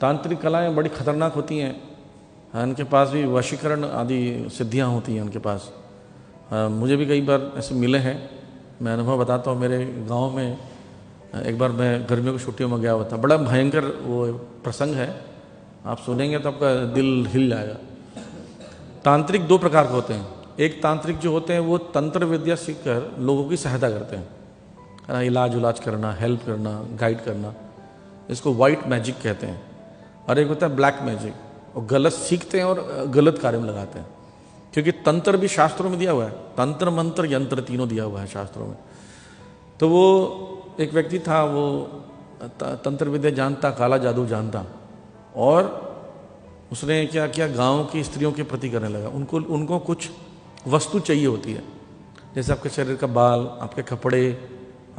तांत्रिक कलाएं बड़ी खतरनाक होती हैं। इनके पास भी वशीकरण आदि सिद्धियां होती हैं उनके पास। मुझे भी कई बार ऐसे मिले हैं। मैं अनुभव बताता हूँ। मेरे गांव में एक बार मैं गर्मियों की छुट्टियों में गया हुआ था। बड़ा भयंकर वो प्रसंग है, आप सुनेंगे तो आपका दिल हिल जाएगा। तांत्रिक दो प्रकार के होते हैं। एक तांत्रिक जो होते हैं वो तंत्र विद्या सीखकर लोगों की सहायता करते हैं, है ना, इलाज उलाज करना, हेल्प करना, गाइड करना, इसको वाइट मैजिक कहते हैं। और एक होता है ब्लैक मैजिक, वो गलत सीखते हैं और गलत कार्य में लगाते हैं। क्योंकि तंत्र भी शास्त्रों में दिया हुआ है, तंत्र मंत्र यंत्र तीनों दिया हुआ है शास्त्रों में। तो वो एक व्यक्ति था, वो तंत्र विद्या जानता, काला जादू जानता, और उसने क्या किया, गांव की स्त्रियों के प्रति करने लगा। उनको कुछ वस्तु चाहिए होती है, जैसे आपके शरीर का बाल, आपके कपड़े,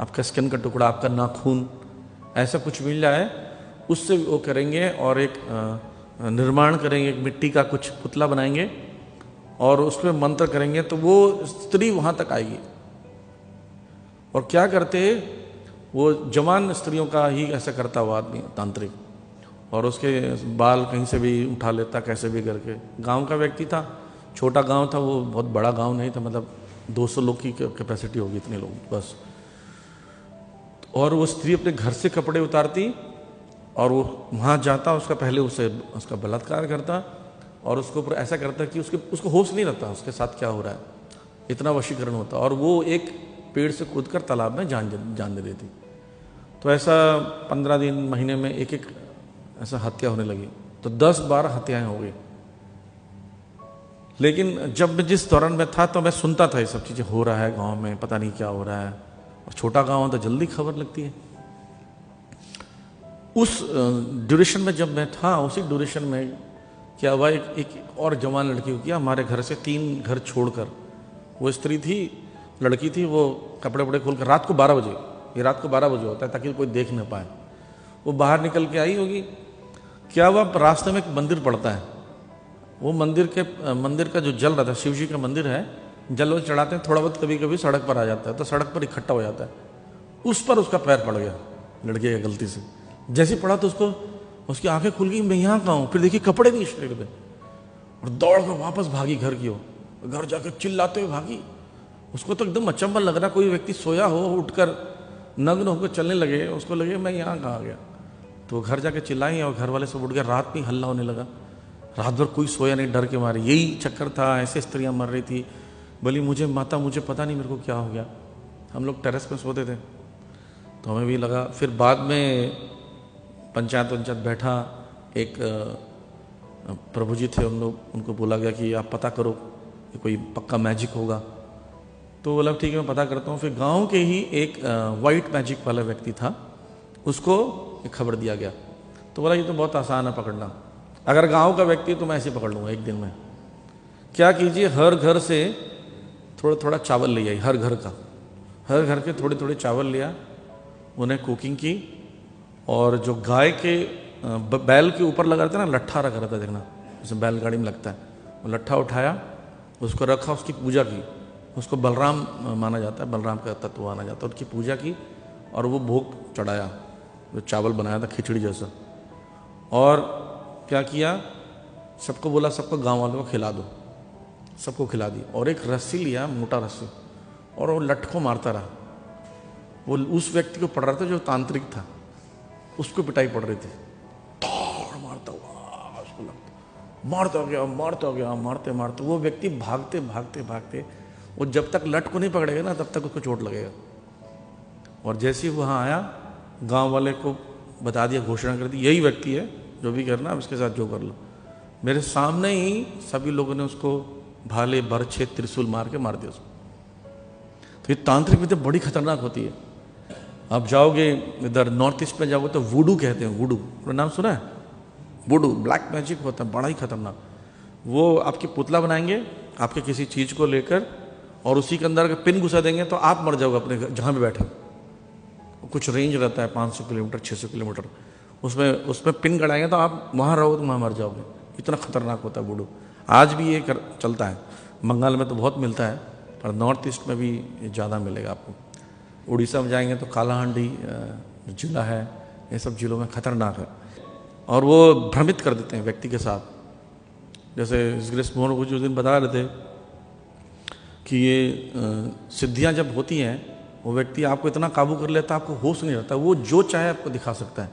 आपका स्किन का टुकड़ा, आपका नाखून, ऐसा कुछ मिल जाए उससे वो करेंगे। और एक निर्माण करेंगे, एक मिट्टी का कुछ पुतला बनाएंगे और उसमें मंत्र करेंगे तो वो स्त्री वहाँ तक आएगी। और क्या करते, वो जवान स्त्रियों का ही ऐसा करता हुआ आदमी तांत्रिक, और उसके बाल कहीं से भी उठा लेता, कैसे भी करके। गांव का व्यक्ति था, छोटा गांव था वो, बहुत बड़ा गांव नहीं था, मतलब 200 लोग की कैपेसिटी होगी, इतने लोग बस। और वो स्त्री अपने घर से कपड़े उतारती और वो वहाँ जाता, उसका पहले उसका बलात्कार करता और उसके ऊपर ऐसा करता कि उसको होश नहीं रहता उसके साथ क्या हो रहा है, इतना वशीकरण होता। और वो एक पेड़ से कूदकर तालाब में जान दे देती। तो ऐसा 15 दिन, महीने में एक ऐसा हत्या होने लगी। तो 10-12 हत्याएं हो गई। लेकिन जब जिस दौरान मैं था तो मैं सुनता था ये सब चीज़ें हो रहा है गांव में, पता नहीं क्या हो रहा है। और छोटा गांव तो जल्दी खबर लगती है। उस ड्यूरेशन में जब मैं था, उसी ड्यूरेशन में क्या हुआ, एक और जवान लड़की को किया हमारे घर से 3 घर छोड़कर। वो स्त्री थी, लड़की थी, वो कपड़े वपड़े खोल कर रात को 12 बजे, ये रात को 12 बजे होता है ताकि कोई देख न पाए, वो बाहर निकल के आई होगी। क्या हुआ, रास्ते में एक मंदिर पड़ता है। वो मंदिर का जो जल रहता है, शिव जी का मंदिर है, जल वो चढ़ाते हैं, थोड़ा बहुत कभी कभी सड़क पर आ जाता है, तो सड़क पर इकट्ठा हो जाता है। उस पर उसका पैर पड़ गया लड़के की गलती से। जैसे पड़ा तो उसकी आंखें खुल गई, मैं यहाँ कहाँ हूँ। फिर देखिए कपड़े नहीं शरीर पे, और दौड़ कर वापस भागी घर की ओर। घर जाकर चिल्लाते हुए भागी। उसको तो एकदम अचंभा लग रहा, कोई व्यक्ति सोया हो, उठकर नग्न होकर चलने लगे, उसको लगे मैं यहाँ कहाँ आ गया। तो घर जाके चिल्लाई और घर वाले सब उठ गए। रात में हल्ला होने लगा, रात भर कोई सोया नहीं, डर के मारे। यही चक्कर था, ऐसे स्त्रियां मर रही थी। बोली मुझे माता, मुझे पता नहीं मेरे को क्या हो गया। हम लोग टेरेस पे सोते थे तो हमें भी लगा। फिर बाद में पंचायत बैठा, एक प्रभु जी थे, हम लोग, उनको बोला गया कि आप पता करो कि कोई पक्का मैजिक होगा। तो बोला ठीक है मैं पता करता हूँ। फिर गांव के ही एक वाइट मैजिक वाला व्यक्ति था, उसको एक खबर दिया गया। तो बोला ये तो बहुत आसान है पकड़ना, अगर गांव का व्यक्ति तो मैं ऐसे पकड़ लूँगा एक दिन में। क्या कीजिए, हर घर से थोड़ा थोड़ा चावल ले आई, हर घर के थोड़े थोड़े चावल लिया, उन्हें कुकिंग की। और जो गाय के बैल के ऊपर लगा रहता है ना, लट्ठा रखा रहता है, देखना जैसे बैलगाड़ी में लगता है, वो लट्ठा उठाया, उसको रखा, उसकी पूजा की। उसको बलराम माना जाता है, बलराम का तत्व माना जाता है। उसकी पूजा की और वो भोग चढ़ाया, जो चावल बनाया था खिचड़ी जैसा। और क्या किया, सबको बोला सबको गांव वालों को खिला दो, सबको खिला दी। और एक रस्सी लिया, मोटा रस्सी, और वो लठ को मारता रहा। वो उस व्यक्ति को पड़ रहा था जो तांत्रिक था, उसको पिटाई पड़ रही थी। दौड़ मारता हुआ उसको लगता, मारता गया, मारते मारते वो व्यक्ति भागते भागते भागते, वो जब तक लठ को नहीं पकड़ेगा ना तब तक उसको चोट लगेगा। और जैसे ही वहाँ आया, गांव वाले को बता दिया, घोषणा कर दी, यही व्यक्ति है, जो भी करना उसके साथ जो कर लो। मेरे सामने ही सभी लोगों ने उसको भाले, बरछे, त्रिशूल मार दिया उसको। तो ये तांत्रिक विद्या बड़ी खतरनाक होती है। आप जाओगे इधर नॉर्थ ईस्ट में जाओगे तो वुडू कहते हैं, वुडू नाम सुना है? वुडू ब्लैक मैजिक होता है, बड़ा ही खतरनाक। वो आपकी पुतला बनाएंगे आपके किसी चीज़ को लेकर, और उसी के अंदर अगर पिन घुसा देंगे तो आप मर जाओगे अपने जहाँ पे बैठे। कुछ रेंज रहता है 500 किलोमीटर, 600 किलोमीटर, उसमें पिन गड़ाएंगे तो आप वहाँ रहोगे तो वहाँ मर जाओगे। इतना खतरनाक होता है वुडू। आज भी ये चलता है। बंगाल में तो बहुत मिलता है, पर नॉर्थ ईस्ट में भी ज़्यादा मिलेगा आपको। उड़ीसा में जाएंगे तो कालाहांडी जिला है, ये सब जिलों में खतरनाक है। और वो भ्रमित कर देते हैं व्यक्ति के साथ। जैसे ग्रेस मोहन कुछ उस दिन बता रहे थे कि ये सिद्धियां जब होती हैं वो व्यक्ति आपको इतना काबू कर लेता है, आपको होश नहीं रहता, वो जो चाहे आपको दिखा सकता है।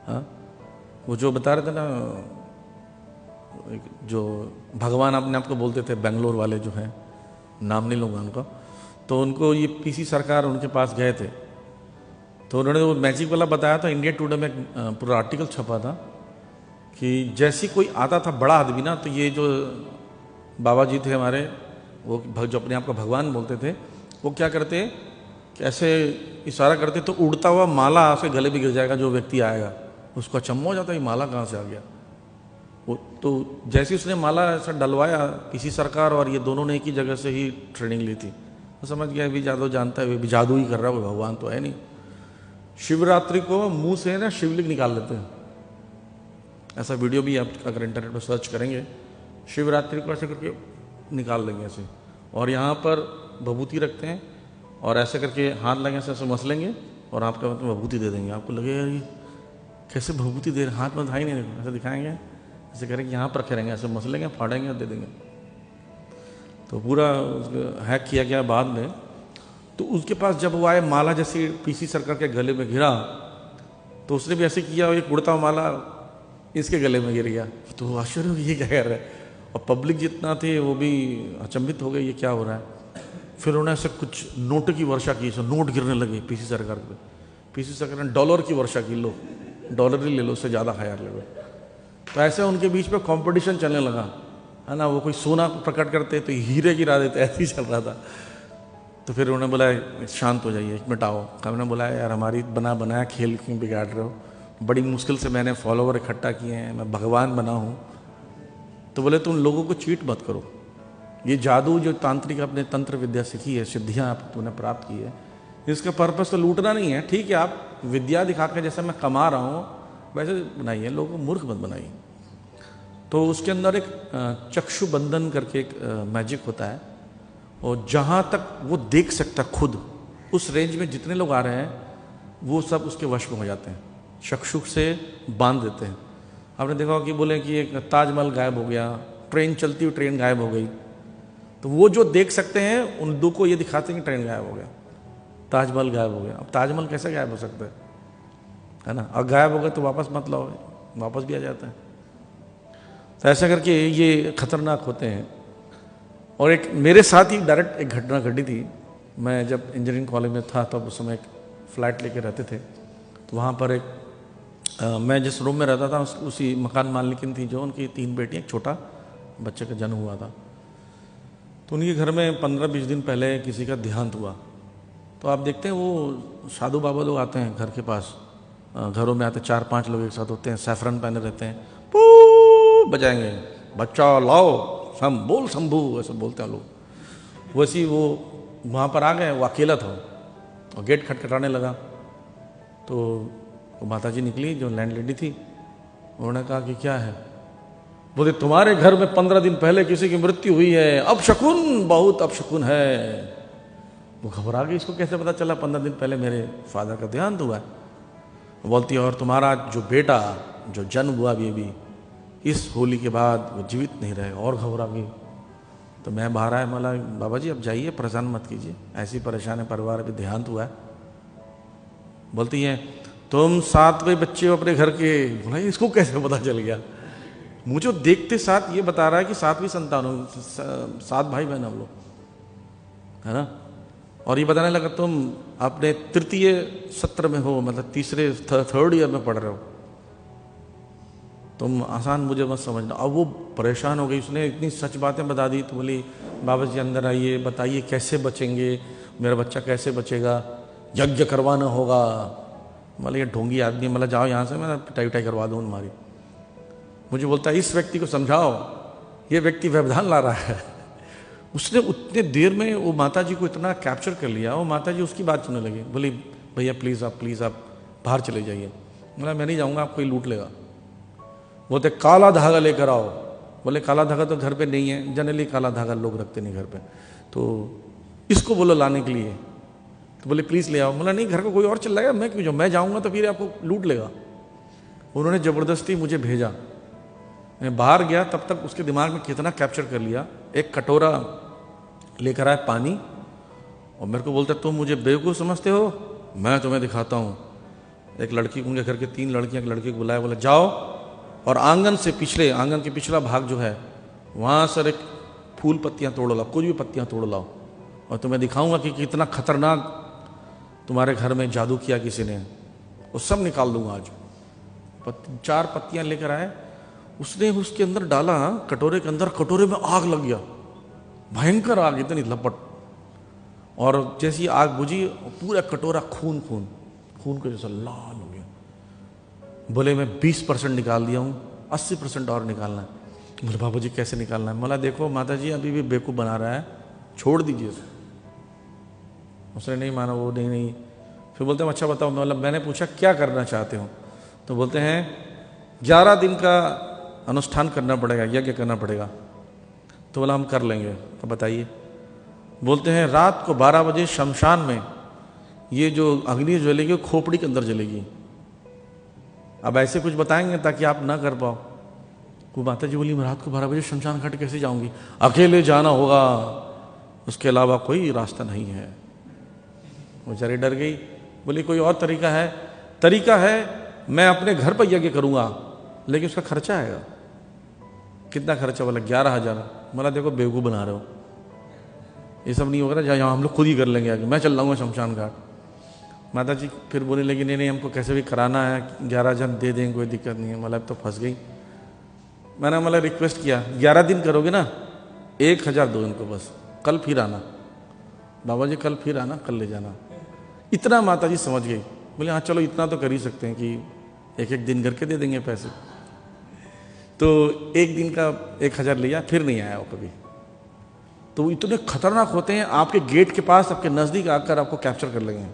हाँ, वो जो बता रहे थे ना, जो भगवान अपने आप को बोलते थे, बेंगलोर वाले जो हैं, नाम नहीं लूँगा उनका, तो उनको ये पीसी सरकार उनके पास गए थे, तो उन्होंने वो मैजिक वाला बताया था। इंडिया टुडे में पूरा आर्टिकल छपा था कि जैसी कोई आता था बड़ा आदमी ना, तो ये जो बाबा जी थे हमारे, वो जो अपने आप को भगवान बोलते थे, वो क्या करते कि ऐसे इशारा करते तो उड़ता हुआ माला उसके गले भी गिर जाएगा। जो व्यक्ति आएगा उसको अचम्भा हो जाता है, ये माला कहाँ से आ गया। वो तो जैसे उसने माला ऐसा डलवाया, किसी सरकार और ये दोनों ने एक ही जगह से ही ट्रेनिंग ली थी, वो समझ गया भी जादू जानता है, भी जादू ही कर रहा है, वो भगवान तो है नहीं। शिवरात्रि को मुंह से ना शिवलिंग निकाल लेते हैं, ऐसा वीडियो भी आप अगर इंटरनेट पर सर्च करेंगे, शिवरात्रि को ऐसे करके निकाल लेंगे ऐसे, और यहाँ पर भभूति रखते हैं और ऐसे करके हाथ लगे ऐसे मसलेंगे और आपका मतलब भभूति दे देंगे। आपको लगेगा ये कैसे भभूति दे रहे, हाथ में दिखाई नहीं देगा, ऐसे दिखाएंगे, ऐसे करेंगे, यहाँ पर रखे रहेंगे, ऐसे मसलेंगे, फाड़ेंगे और दे देंगे। तो पूरा हैक किया गया बाद में। तो उसके पास जब वो आए, माला जैसे पीसी सरकार के गले में गिरा, तो उसने भी ऐसे किया, एक उड़ता माला इसके गले में गिर गया। तो आश्चर्य हो ये क्या कर रहा है, और पब्लिक जितना थे वो भी अचंभित हो गए, ये क्या हो रहा है। फिर उन्होंने ऐसे कुछ नोट की वर्षा की, नोट गिरने लगे पीसी सरकार पे। पीसी सरकार ने डॉलर की वर्षा की, लो डॉलर ही ले लो, उससे ज़्यादा हायर ले लो। तो ऐसे उनके बीच में कंपटीशन चलने लगा, है ना। वो कोई सोना प्रकट करते तो हीरे गिरा देते, ऐसे ही चल रहा था। तो फिर उन्होंने बोला शांत हो जाइए, एक मिनट आओ। हमने बोला यार हमारी बनाया खेल क्यों बिगाड़ रहे हो, बड़ी मुश्किल से मैंने फॉलोवर इकट्ठा किए हैं, मैं भगवान बना हूँ। तो बोले तुम लोगों को चीट मत करो, ये जादू जो तांत्रिक अपने तंत्र विद्या सीखी है, सिद्धियाँ आप तुमने प्राप्त की है, इसका पर्पस तो लूटना नहीं है। ठीक है, आप विद्या दिखा के जैसे मैं कमा रहा हूँ वैसे बनाइए, लोगों को मूर्ख मत बनाइए। तो उसके अंदर एक चक्षु बंधन करके एक मैजिक होता है, और जहाँ तक वो देख सकता खुद, उस रेंज में जितने लोग आ रहे हैं वो सब उसके वश में हो जाते हैं, चक्षु से बांध देते हैं। आपने देखा हो कि बोले कि एक ताजमहल गायब हो गया, ट्रेन चलती हुई ट्रेन गायब हो गई, तो वो जो देख सकते हैं उन दो को ये दिखाते हैं कि ट्रेन गायब हो गया, ताजमहल गायब हो गया। अब ताजमहल कैसे गायब हो सकता है ना। अब गायब हो गया तो वापस मत लाओ, वापस भी आ जाता है। तो ऐसा करके ये खतरनाक होते हैं। और एक मेरे साथ ही डायरेक्ट एक घटना घटी थी। मैं जब इंजीनियरिंग कॉलेज में था तब उस समय एक फ्लैट लेके रहते थे, तो वहाँ पर एक मैं जिस रूम में रहता था उसी मकान मालिकिन थी, जो उनकी 3 बेटियाँ, एक छोटा बच्चे का जन्म हुआ था। तो उनके घर में 15-20 दिन पहले किसी का देहांत हुआ। तो आप देखते हैं वो साधु बाबा लोग आते हैं घर के पास, घरों में आते 4-5 लोग एक साथ होते हैं, सैफरन पहने रहते हैं, पू बजाएंगे, बच्चा लाओ बोल शंभू, ऐसे बोलते हैं लोग। वैसे ही वो वहाँ पर आ गए, वो अकेला था और गेट खटखटाने लगा। तो वो माता जी निकली जो लैंडलेडी थी, उन्होंने कहा कि क्या है। बोले तुम्हारे घर में 15 दिन पहले किसी की मृत्यु हुई है, अपशकुन, बहुत अपशकुन है। वो घबरा गई, इसको कैसे पता चला 15 दिन पहले मेरे फादर का देहांत हुआ है। बोलती है और तुम्हारा जो बेटा जो जन्म हुआ अभी इस होली के बाद वो जीवित नहीं रहे, और घबरा गई। तो मैं बाहर आया, बोला बाबा जी अब जाइए, परेशान मत कीजिए, ऐसी परेशान है परिवार, अभी देहांत हुआ है। बोलती है तुम 7वें बच्चे हो अपने घर के। बोला इसको कैसे पता चल गया। मुझे देखते साथ ये बता रहा है कि 7वीं संतान हो, 7 भाई बहन हम लोग, है ना। और ये बताने लगा तुम अपने 3य सत्र में हो, मतलब 3rd ईयर में पढ़ रहे हो, तुम आसान मुझे मत समझना। अब वो परेशान हो गई, उसने इतनी सच बातें बता दी। तो बोली बाबा जी अंदर आइए, बताइए कैसे बचेंगे, मेरा बच्चा कैसे बचेगा, यज्ञ करवाना होगा। मतलब ये ढोंगी आदमी, मतलब जाओ यहाँ से, मैं पिटाई उटाई करवा दूँ तुम्हारी। मुझे बोलता है इस व्यक्ति को समझाओ, ये व्यक्ति व्यवधान ला रहा है। उसने उतने देर में वो माता जी को इतना कैप्चर कर लिया, वो माता जी उसकी बात सुनने लगी। बोली भैया प्लीज़ आप बाहर चले जाइए। बोला मैं नहीं जाऊँगा, आपको ही लूट लेगा। बोलते काला धागा लेकर आओ। बोले काला धागा तो घर पे नहीं है, जनरली काला धागा लोग रखते नहीं घर पे, तो इसको बोलो लाने के लिए। तो बोले प्लीज़ ले आओ। बोला नहीं घर को कोई और चिल्लाएगा, मैं क्यों जाऊँ, मैं जाऊँगा तो फिर आपको लूट लेगा। उन्होंने ज़बरदस्ती मुझे भेजा। मैं बाहर गया तब तक उसके दिमाग में कितना कैप्चर कर लिया। एक कटोरा लेकर आए पानी और मेरे को बोलता तुम मुझे बेवकूफ़ समझते हो, मैं तुम्हें दिखाता हूँ। एक लड़की, उनके घर के 3 लड़कियाँ, एक लड़की को बुलाया, बोला जाओ और आंगन के पिछला भाग जो है वहाँ सर एक फूल पत्तियाँ तोड़ लाओ, कुछ भी पत्तियाँ तोड़ लाओ और तुम्हें दिखाऊंगा कि कितना खतरनाक तुम्हारे घर में जादू किया किसी ने, वो सब निकाल दूंगा आज। 4 पत्तियाँ लेकर आए, उसने उसके अंदर डाला कटोरे के अंदर, कटोरे में आग लग गया, भयंकर आग, इतनी लपट। और जैसी आग बुझी पूरा कटोरा खून के जैसा लाल हो गया। बोले मैं 20% निकाल दिया हूँ, 80% और निकालना है। बोले बाबू जी कैसे निकालना है? बोला देखो माता जी अभी भी बेवकूफ़ बना रहा है, छोड़ दीजिए उसे। उसने नहीं माना, वो नहीं। फिर बोलते हैं अच्छा बताओ। मतलब मैंने पूछा क्या करना चाहते हो? तो बोलते हैं 11 दिन का अनुष्ठान करना पड़ेगा, यज्ञ करना पड़ेगा। तो बोला हम कर लेंगे। अब बताइए। बोलते हैं रात को 12 बजे शमशान में ये जो अग्नि जलेगी वो खोपड़ी के अंदर जलेगी। अब ऐसे कुछ बताएंगे ताकि आप ना कर पाओ। वो माता जी बोली मैं रात को 12 बजे शमशान घाट कैसे जाऊंगी? अकेले जाना होगा, उसके अलावा कोई रास्ता नहीं है। वो बेचारी डर गई। बोली कोई और तरीका है? तरीका है मैं अपने घर पर यज्ञ करूंगा, लेकिन उसका खर्चा आएगा। कितना खर्चा? बोला 11,000। बोला देखो बेवकूफ़ बना रहे हो, ये सब नहीं होगा ना, जहाँ हम लोग खुद ही कर लेंगे आगे, मैं चल जाऊँगा शमशान घाट। माता जी फिर बोले लेकिन नहीं हमको कैसे भी कराना है, 11,000 दे देंगे, कोई दिक्कत नहीं है। मतलब तो फंस गई। मैंने मतलब रिक्वेस्ट किया 11 दिन करोगे ना, 1,000 दो इनको बस, कल फिर आना। बाबा जी कल फिर आना, कल ले जाना। इतना माता जी समझ गई। बोले हाँ चलो इतना तो कर ही सकते हैं कि एक दिन करके दे देंगे पैसे। तो एक दिन का 1,000 लिया, फिर नहीं आया वो कभी। तो इतने खतरनाक होते हैं, आपके गेट के पास आपके नज़दीक आकर आपको कैप्चर कर लेंगे।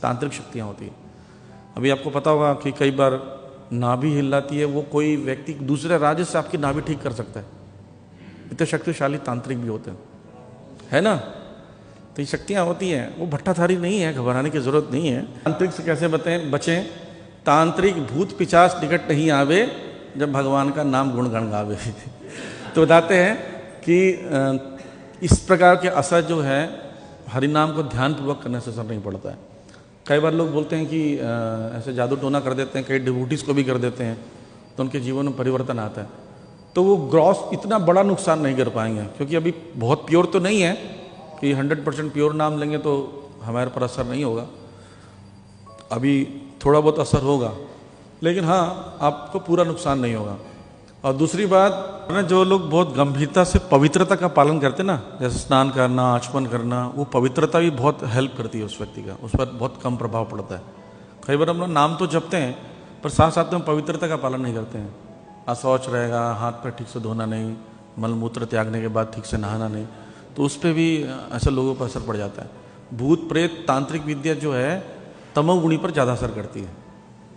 तांत्रिक शक्तियाँ होती हैं। अभी आपको पता होगा कि कई बार नाभि हिलाती है, वो कोई व्यक्ति दूसरे राज्य से आपकी नाभि ठीक कर सकता है। इतने शक्तिशाली तांत्रिक भी होते हैं, है ना? तो ये शक्तियाँ होती हैं, वो भट्टाधारी नहीं है, घबराने की जरूरत नहीं है। तांत्रिक से कैसे बचें? तांत्रिक भूत पिशाच निकट नहीं आवे, जब भगवान का नाम गुणगान गावे। तो बताते हैं कि इस प्रकार के असर जो है हरिनाम को ध्यानपूर्वक करने से असर नहीं पड़ता है। कई बार लोग बोलते हैं कि ऐसे जादू टोना कर देते हैं, कई डिवोटीज को भी कर देते हैं, तो उनके जीवन में परिवर्तन आता है। तो वो ग्रॉस इतना बड़ा नुकसान नहीं कर पाएंगे, क्योंकि अभी बहुत प्योर तो नहीं है कि 100% प्योर नाम लेंगे तो हमारे पर असर नहीं होगा। अभी थोड़ा बहुत असर होगा, लेकिन हाँ आपको पूरा नुकसान नहीं होगा। और दूसरी बात, जो लोग बहुत गंभीरता से पवित्रता का पालन करते हैं ना, जैसे स्नान करना, आचमन करना, वो पवित्रता भी बहुत हेल्प करती है उस व्यक्ति का, उस पर बहुत कम प्रभाव पड़ता है। कई बार हम लोग नाम तो जपते हैं पर साथ साथ में पवित्रता का पालन नहीं करते हैं। अशौच रहेगा, हाथ पैर ठीक से धोना नहीं, मलमूत्र त्यागने के बाद ठीक से नहाना नहीं, तो उस पर भी ऐसे लोगों पर असर पड़ जाता है। भूत प्रेत तांत्रिक विद्या जो है तमोगुणी पर ज़्यादा असर करती है,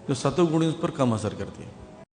जो सतोगुणी उस पर कम असर करती है।